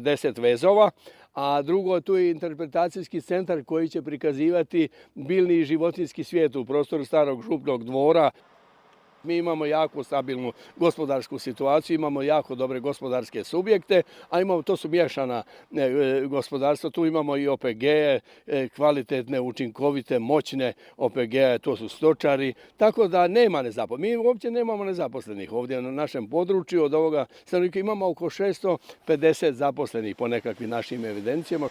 10 vezova, a drugo, tu je interpretacijski centar koji će prikazivati biljni i životinjski svijet u prostoru starog župnog dvora. Mi imamo jako stabilnu gospodarsku situaciju, imamo jako dobre gospodarske subjekte, a to su miješana gospodarstva, tu imamo i OPG, kvalitetne, učinkovite, moćne OPG, to su stočari, tako da nema nezaposlenih. Mi uopće nemamo nezaposlenih ovdje na našem području, od ovoga stanovnika imamo oko 650 zaposlenih po nekakvim našim evidencijama.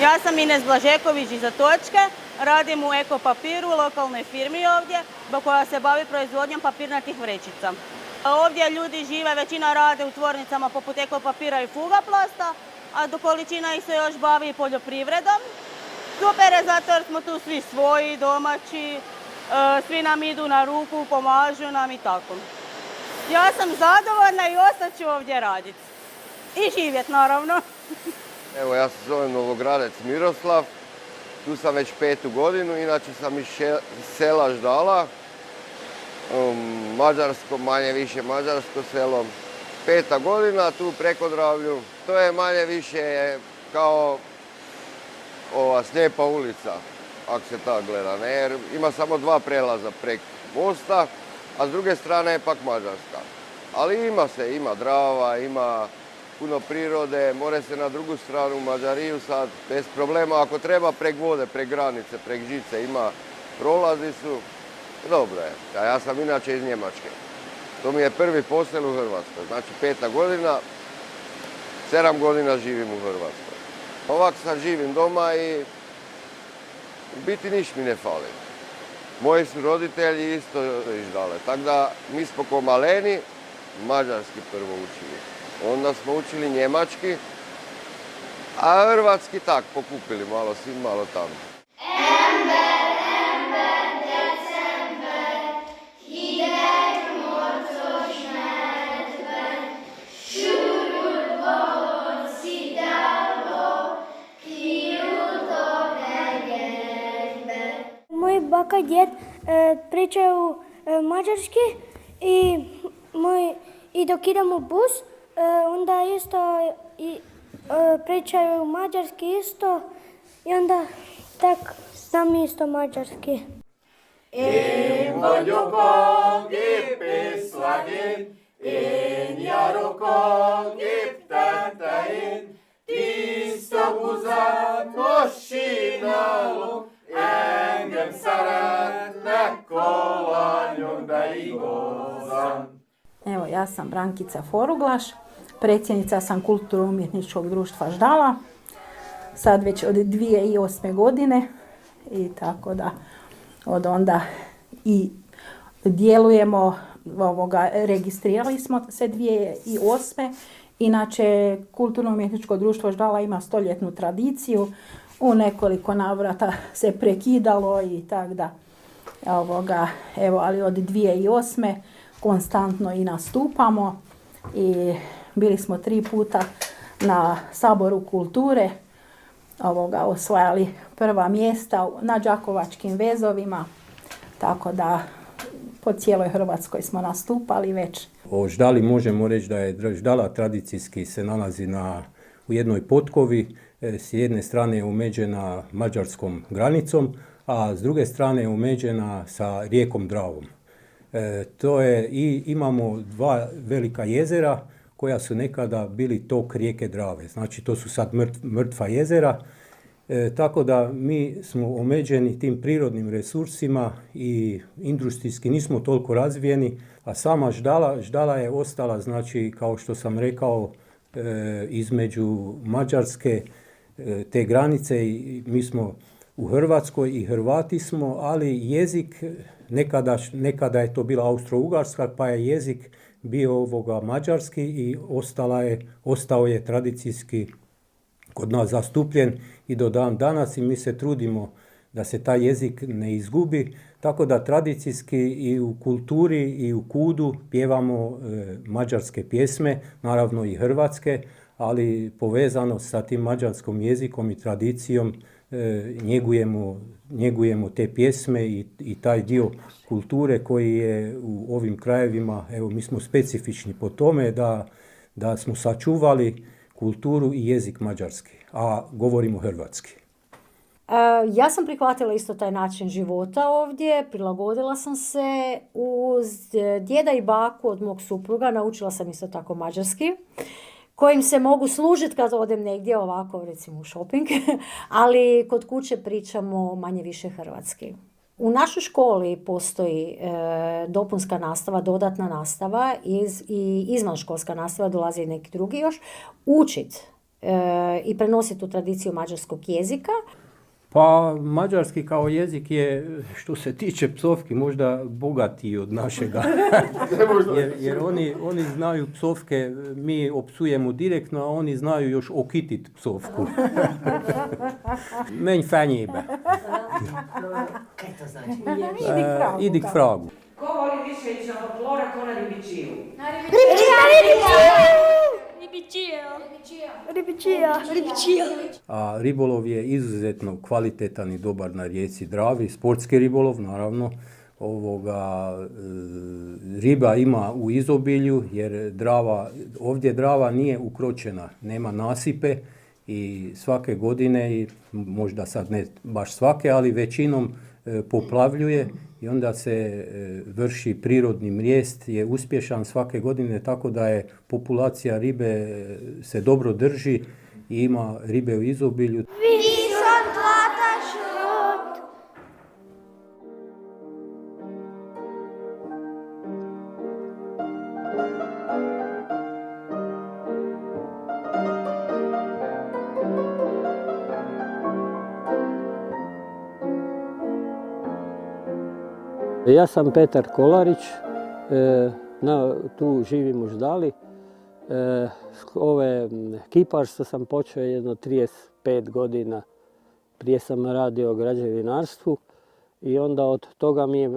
Ja sam Ines Blažeković iz Zatočke, radim u Eko Papiru, lokalnoj firmi ovdje, koja se bavi proizvodnjom papirnatih vrećica. Ovdje ljudi žive, većina rade u tvornicama poput Eko Papira i Fugaplasta, a do količina ih se još bavi poljoprivredom. Super je zato jer smo tu svi svoji, domaći, svi nam idu na ruku, pomažu nam i tako. Ja sam zadovoljna i ostat ću ovdje raditi. I živjet naravno. Evo, ja se zovem Novogradec Miroslav, tu sam već 5. godinu, inače sam iz sela Ždala, mađarsko, manje više mađarsko selo. 5. godina tu u Prekodravlju, to je manje više kao ova Slijepa ulica, ako se tako gleda, ne? Jer ima samo 2 prelaza preko mosta, a s druge strane je pak Mađarska. Ali ima Drava, ima puno prirode, more se na drugu stranu u Mađariju sad bez problema. Ako treba prek vode, prek granice, prek žice ima, prolazi su. Dobro je. A ja sam inače iz Njemačke. To mi je prvi posel u Hrvatskoj. Znači 5. godina, 7 godina živim u Hrvatskoj. Ovak sad živim doma i u biti niš mi ne fali. Moji su roditelji isto iz Ždale. Tako da mi smo ko maleni mađarski prvo učili. Onda smo učili njemački, a hrvatski tak, pokupili malo sin, malo tamo. Ember, december, hideg morcos medven, sűrűt valód szidáló, kiút a hegyekbe. Moj baka i djed pričaju mađarski i dok idemo u bus, onda isto pričaju mađarski isto i onda tak znam isto mađarski. Én vagyok a gépészlegény, én járok a gép tetején, tiszta buzát most csinálok, engem szeretnek kolanyok, de igazán. Evo, ja sam Brankica Foruglaš, predsjednica sam Kulturno-umjetničkog društva Ždala, sad već od 2008. godine i tako da od onda i djelujemo, registrirali smo se 2008. Inače, Kulturno-umjetničko društvo Ždala ima 100-ljetnu tradiciju, u nekoliko navrata se prekidalo i tako da, evo, ali od 2008. konstantno i nastupamo i bili smo 3 puta na Saboru kulture, osvajali prva mjesta na Đakovačkim vezovima, tako da po cijeloj Hrvatskoj smo nastupali već. O Ždali možemo reći da je Ždala tradicijski se nalazi u jednoj potkovi, s jedne strane je omeđena mađarskom granicom, a s druge strane je omeđena sa rijekom Dravom. Imamo 2 velika jezera koja su nekada bili tok rijeke Drave, znači to su sad mrtva jezera, tako da mi smo omeđeni tim prirodnim resursima i industrijski nismo toliko razvijeni, a sama Ždala je ostala, znači kao što sam rekao, između Mađarske, te granice i mi smo u Hrvatskoj i Hrvati smo, ali jezik, nekada je to bila Austro-Ugarska, pa je jezik bio mađarski i ostao je tradicijski kod nas zastupljen i do dan danas i mi se trudimo da se taj jezik ne izgubi, tako da tradicijski i u kulturi i u kudu pjevamo mađarske pjesme, naravno i hrvatske, ali povezano sa tim mađarskom jezikom i tradicijom njegujemo te pjesme i taj dio kulture koji je u ovim krajevima, evo mi smo specifični po tome da smo sačuvali kulturu i jezik mađarski, a govorimo hrvatski. Ja sam prihvatila isto taj način života ovdje, prilagodila sam se uz djeda i baku od mog supruga, naučila sam isto tako mađarski, kojim se mogu služiti kad odem negdje ovako, recimo u shopping, ali kod kuće pričamo manje više hrvatski. U našoj školi postoji dopunska nastava, dodatna nastava i izvanškolska nastava, dolazi i neki drugi još, učit i prenositi tu tradiciju mađarskog jezika. Pa mađarski kao jezik je, što se tiče psovki, možda bogatiji od našega. jer oni znaju psovke, mi opsujemo direktno, a oni znaju još okitit psovku. Menj fanjebe. Kaj to znači? Idi k fragu. Ko voli više ići na folklora, ko na ribičiju? A ribolov je izuzetno kvalitetan i dobar na rijeci Dravi, sportski ribolov naravno. Riba ima u izobilju jer ovdje Drava nije ukročena, nema nasipe i svake godine, i možda sad ne baš svake, ali većinom poplavljuje i onda se vrši prirodni mrijest, je uspješan svake godine, tako da je populacija ribe se dobro drži i ima ribe u izobilju. Ja sam Petar Kolarić, tu živim u Ždali. Kiparstvo sam počeo jedno 35 godina, prije sam radio o građevinarstvu i onda od toga mi je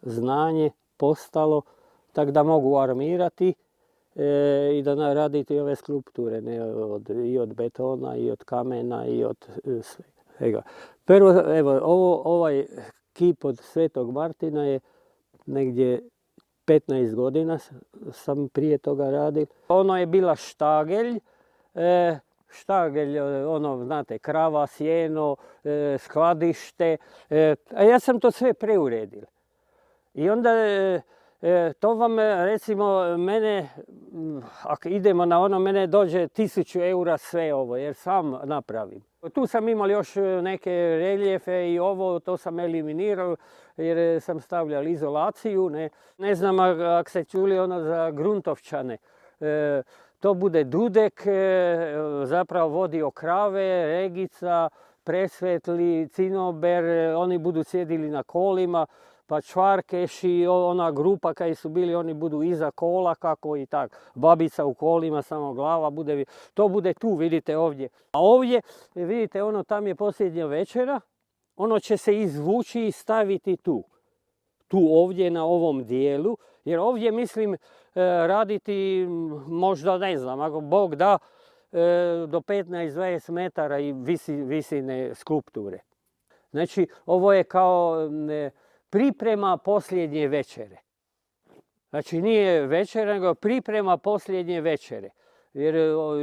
znanje postalo tako da mogu armirati i da raditi ove skulpture, i od betona, i od kamena, i od svega. Prvo, evo, ovaj kip od Svetog Martina je negdje 15 godina sam prije toga radio. Ono je bila štagelj, znate, krava, sjeno, skladište, a ja sam to sve preuredio. I onda to vam, recimo, mene, ako idemo na ono, mene dođe 1000 eura sve ovo, jer sam napravim. Tu sam imao još neke reljefe i to sam eliminirao jer sam stavljao izolaciju. Ne znam ako ste čuli ono za gruntovčane. To bude dudek, zapravo vodio krave, regica, presvetli, cinober, oni budu sjedili na kolima, pa čvarkeši, ona grupa kaj su bili, oni budu iza kola, kako i tak. Babica u kolima, samo glava bude, to bude tu, vidite ovdje. A ovdje, vidite, ono tam je posljednja večera, ono će se izvući i staviti tu. Tu ovdje na ovom dijelu, jer ovdje mislim raditi možda, ne znam, ako Bog da, do 15-20 metara i visine skulpture. Znači, ovo je kao priprema posljednje večere. Znači nije večera, nego priprema posljednje večere. Jer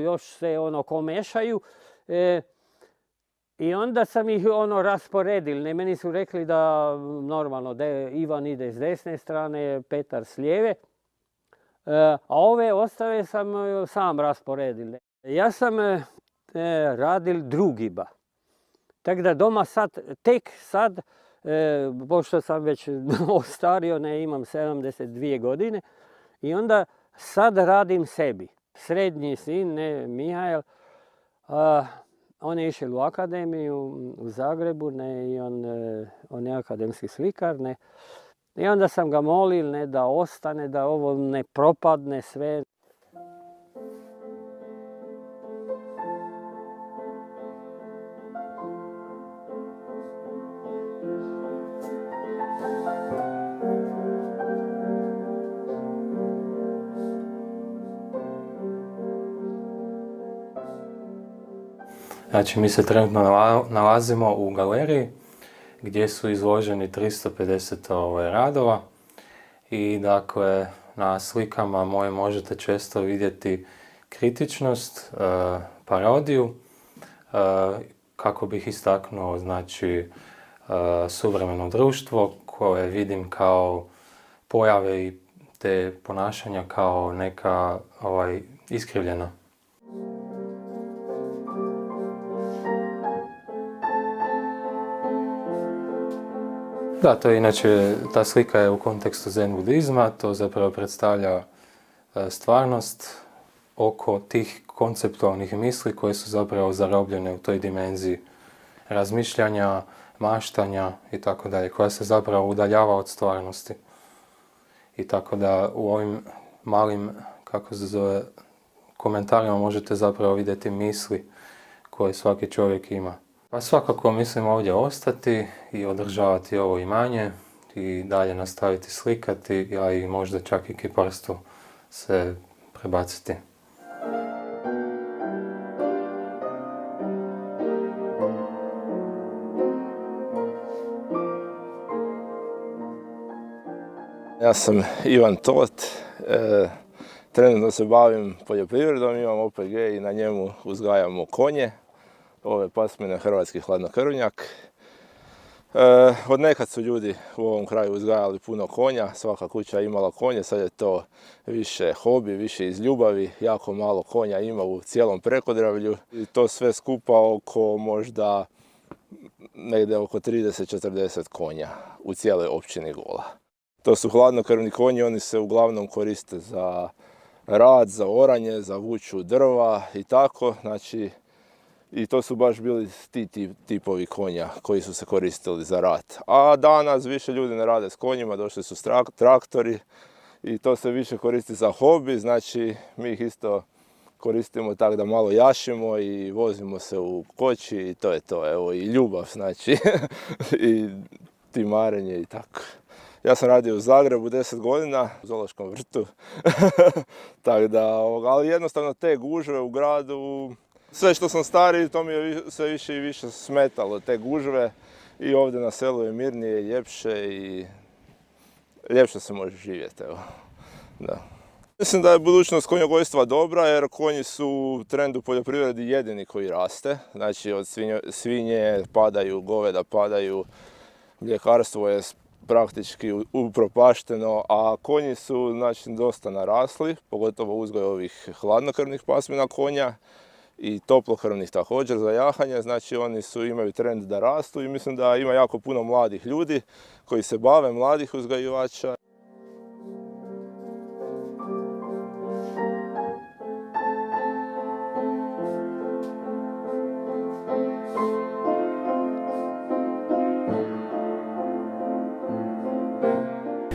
još se komešaju. I onda sam ih rasporedil. Meni su rekli da normalno da Ivan ide s desne strane, Petar s lijeve. A ove ostale sam sam rasporedil. Ja sam radil drugiba. Tako da doma tek sad, pošto sam već ostario, imam 72 godine, i onda sad radim sebi. Srednji sin, Mihael, on je išel u akademiju u Zagrebu, i on je akademski slikar. I onda sam ga molil da ostane, da ovo ne propadne sve. Znači, mi se trenutno nalazimo u galeriji gdje su izloženi 350 radova i dakle na slikama moje možete često vidjeti kritičnost, parodiju, kako bih istaknuo, znači, suvremeno društvo koje vidim kao pojave i te ponašanja kao neka iskrivljena. Da, to je inače, ta slika je u kontekstu zen budizma, to zapravo predstavlja stvarnost oko tih konceptualnih misli koje su zapravo zarobljene u toj dimenziji razmišljanja, maštanja i tako dalje, koja se zapravo udaljava od stvarnosti. I tako da u ovim malim, kako se zove, komentarima možete zapravo vidjeti misli koje svaki čovjek ima. Pa svakako mislim ovdje ostati i održavati ovo imanje i dalje nastaviti slikati, a i možda čak i kiparstvu se prebaciti. Ja sam Ivan Tot, trenutno se bavim poljoprivredom, imam OPG i na njemu uzgajamo konje. Ove pasmine hrvatski hladnokrvnjak. Od nekad su ljudi u ovom kraju uzgajali puno konja, svaka kuća je imala konje, sad je to više hobi, više iz ljubavi, jako malo konja ima u cijelom Prekodravlju. I to sve skupa oko možda negdje oko 30-40 konja u cijeloj općini Gola. To su hladnokrvni konji, oni se uglavnom koriste za rad, za oranje, za vuču drva i tako, znači i to su baš bili ti tipovi konja koji su se koristili za rat. A danas više ljudi ne rade s konjima, došli su traktori i to se više koristi za hobi, znači mi ih isto koristimo tako da malo jašimo i vozimo se u koči i to je to, evo i ljubav, znači i timarenje i tako. Ja sam radio u Zagrebu 10 godina, u zoološkom vrtu, tako da, ali jednostavno te gužve u gradu, sve što sam stariji, to mi je sve više i više smetalo, te gužve i ovdje na selu je mirnije, ljepše i ljepše se može živjeti, evo. Da. Mislim da je budućnost konjogojstva dobra jer konji su u trendu poljoprivredi jedini koji raste, znači od svinje padaju, goveda padaju, mljekarstvo je praktički upropašteno, a konji su znači, dosta narasli, pogotovo uzgoj ovih hladnokrvnih pasmina konja i toplokrvnih također za jahanje, znači oni imaju trend da rastu i mislim da ima jako puno mladih ljudi koji se bave, mladih uzgajivača.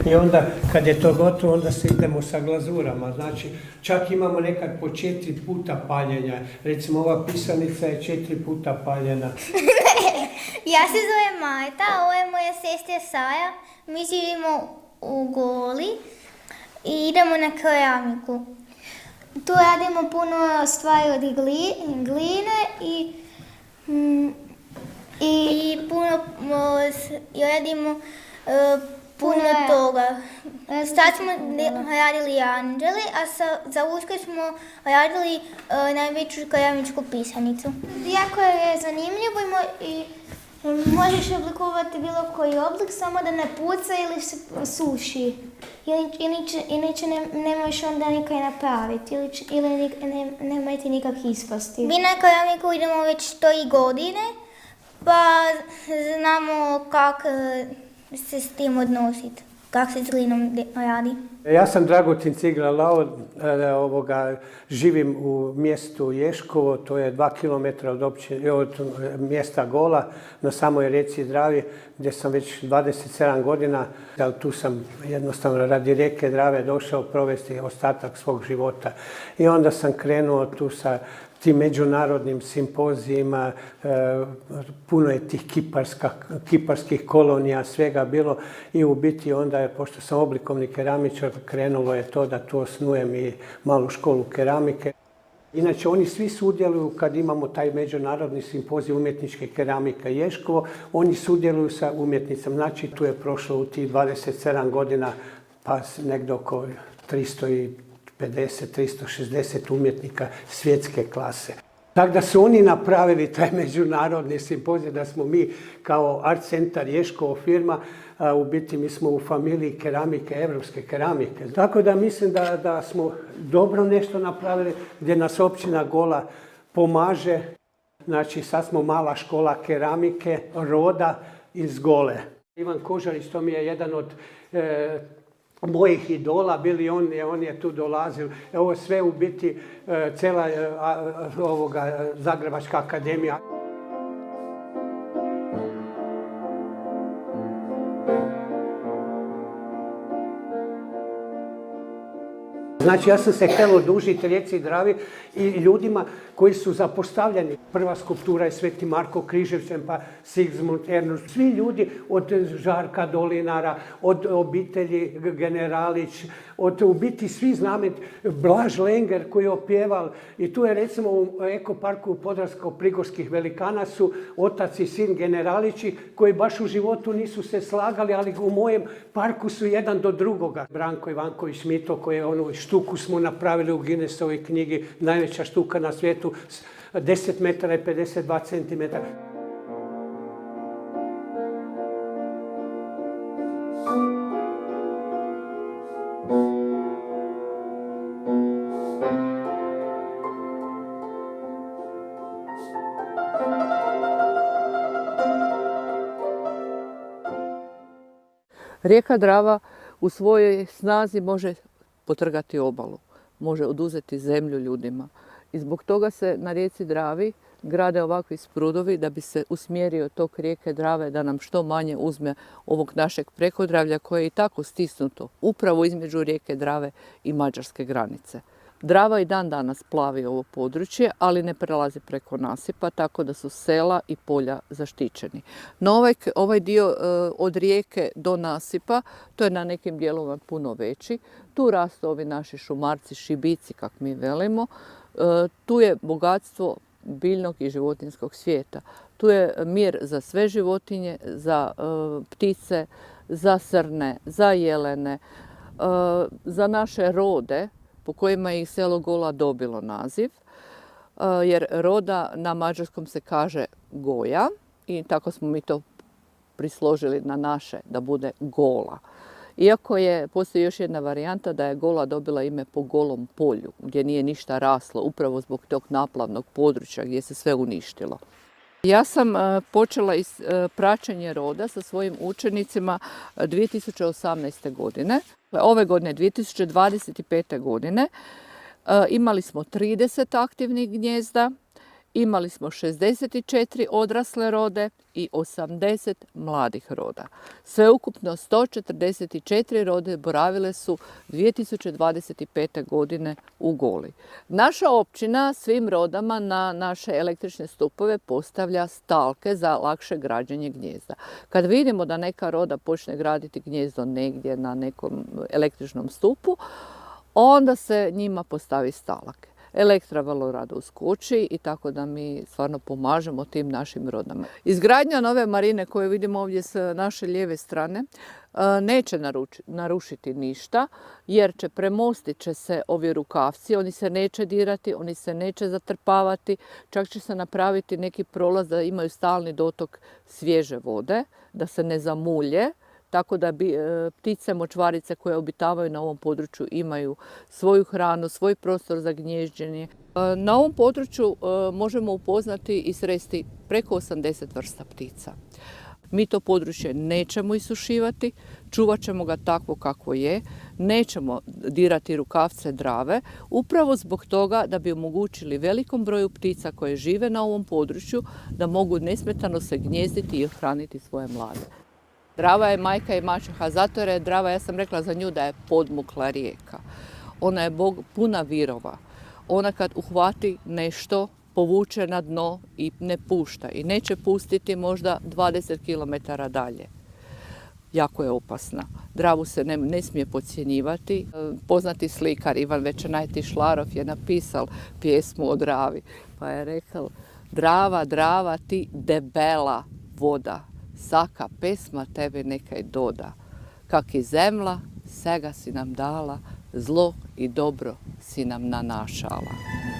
I onda kad je to gotovo, onda se idemo sa glazurama. Znači, čak imamo nekad po 4 puta paljenja. Recimo, ova pisanica je 4 puta paljena. Ja se zovem Majta, ovo je moja sestra Saja. Mi živimo u Goli i idemo na keramiku. Tu radimo puno stvari od gline i puno radimo puno toga. Sad smo radili anđele, a za Uskrs smo radili najveću keramičku pisanicu. Jako je zanimljivo i možeš oblikovati bilo koji oblik, samo da ne puca ili se suši. Inače ne možeš onda nikaj napraviti ili nemojte nikak ispasti. Mi na keramiku idemo već 3 godine, pa znamo kako se s tim odnositi, kako se s glinom radi. Ja sam Dragutin Cigla-Lao, živim u mjestu Ješkovo, to je 2 km od mjesta Gola, na samoj rijeci Dravi, gdje sam već 27 godina. Tu sam jednostavno radi rijeke Drave došao provesti ostatak svog života. I onda sam krenuo tu sa tim međunarodnim simpozijima, puno je tih kiparskih kolonija, svega bilo i u biti onda je, pošto sam oblikovni keramičar, krenulo je to da tu osnujem i malu školu keramike. Inače, oni svi sudjeluju kad imamo taj međunarodni simpozij umjetničke keramike Ješkovo, oni sudjeluju sa umjetnicama. Znači, tu je prošlo u tih 27 godina pa negdje oko 350, 360 umjetnika svjetske klase. Tako da su oni napravili taj međunarodni simpozij, da smo mi kao Art Centar Ješkovo firma, u biti mi smo u familiji keramike, evropske keramike. Tako da mislim da smo dobro nešto napravili, gdje nas općina Gola pomaže. Znači sad smo mala škola keramike roda iz Gole. Ivan Kožarić, to mi je jedan od mojih idola, bili on je tu dolazio. Ovo sve u biti cijela Zagrebačka akademija. Znači, ja sam se htjela odužiti rijeci Dravi i ljudima koji su zapostavljeni. Prva skulptura je Sveti Marko Križevčan, pa Sigmund Ernst. Svi ljudi od Žarka Dolinara, od obitelji Generalić, od u biti svi znamo, Blaž Lenger koji je opjeval. I tu je recimo u ekoparku Podravsko-Prigorskih velikana su otac i sin Generalići koji baš u životu nisu se slagali, ali u mojem parku su jedan do drugoga. Branko Ivanković Mito koji je štuku smo napravili u Guinnessovoj knjigi, najveća štuka na svijetu, 10 metara i 52 centimetara. Rijeka Drava u svojoj snazi može potrgati obalu, može oduzeti zemlju ljudima. I zbog toga se na rijeci Dravi grade ovakvi sprudovi da bi se usmjerio tok rijeke Drave da nam što manje uzme ovog našeg Prekodravlja koje je i tako stisnuto upravo između rijeke Drave i mađarske granice. Drava i dan danas plavi ovo područje, ali ne prelazi preko nasipa, tako da su sela i polja zaštićeni. No ovaj dio od rijeke do nasipa, to je na nekim dijelovima puno veći. Tu rastu ovi naši šumarci, šibici, kak mi velimo. Tu je bogatstvo biljnog i životinjskog svijeta. Tu je mir za sve životinje, za ptice, za srne, za jelene, za naše rode, po kojima je i selo Gola dobilo naziv, jer roda na mađarskom se kaže Goja i tako smo mi to prisložili na naše, da bude Gola. Iako postoji još jedna varijanta da je Gola dobila ime po Golom polju, gdje nije ništa raslo, upravo zbog tog naplavnog područja gdje se sve uništilo. Ja sam počela praćenje roda sa svojim učenicima 2018. godine. Ove godine, 2025. godine, imali smo 30 aktivnih gnijezda, imali smo 64 odrasle rode i 80 mladih roda. Sveukupno 144 rode boravile su 2025. godine u Goli. Naša općina svim rodama na naše električne stupove postavlja stalke za lakše građenje gnijezda. Kad vidimo da neka roda počne graditi gnijezdo negdje na nekom električnom stupu, onda se njima postavi stalak. Elektra vrlo rado uskoči i tako da mi stvarno pomažemo tim našim rodama. Izgradnja nove marine koju vidimo ovdje s naše lijeve strane neće narušiti ništa jer premostit će se ovi rukavci, oni se neće dirati, oni se neće zatrpavati, čak će se napraviti neki prolaz da imaju stalni dotok svježe vode, da se ne zamulje. Tako da ptice močvarice koje obitavaju na ovom području imaju svoju hranu, svoj prostor za gnježđenje. Na ovom području možemo upoznati i sresti preko 80 vrsta ptica. Mi to područje nećemo isušivati, čuvat ćemo ga takvo kakvo je, nećemo dirati rukavce Drave, upravo zbog toga da bi omogućili velikom broju ptica koje žive na ovom području da mogu nesmetano se gnjezditi i hraniti svoje mlade. Drava je majka i maćeha, zato jer je Drava, ja sam rekla za nju da je podmukla rijeka. Ona je puna virova. Ona kad uhvati nešto, povuče na dno i ne pušta. I neće pustiti možda 20 km dalje. jako je opasna. Dravu se ne smije podcjenjivati. Poznati slikar Ivan Večenajti Šlarov je napisal pjesmu o Dravi, pa je rekao: Drava, Drava, ti debela voda, saka pesma tebi nekaj doda. Kak i zemla, sega si nam dala, zlo i dobro si nam nanašala.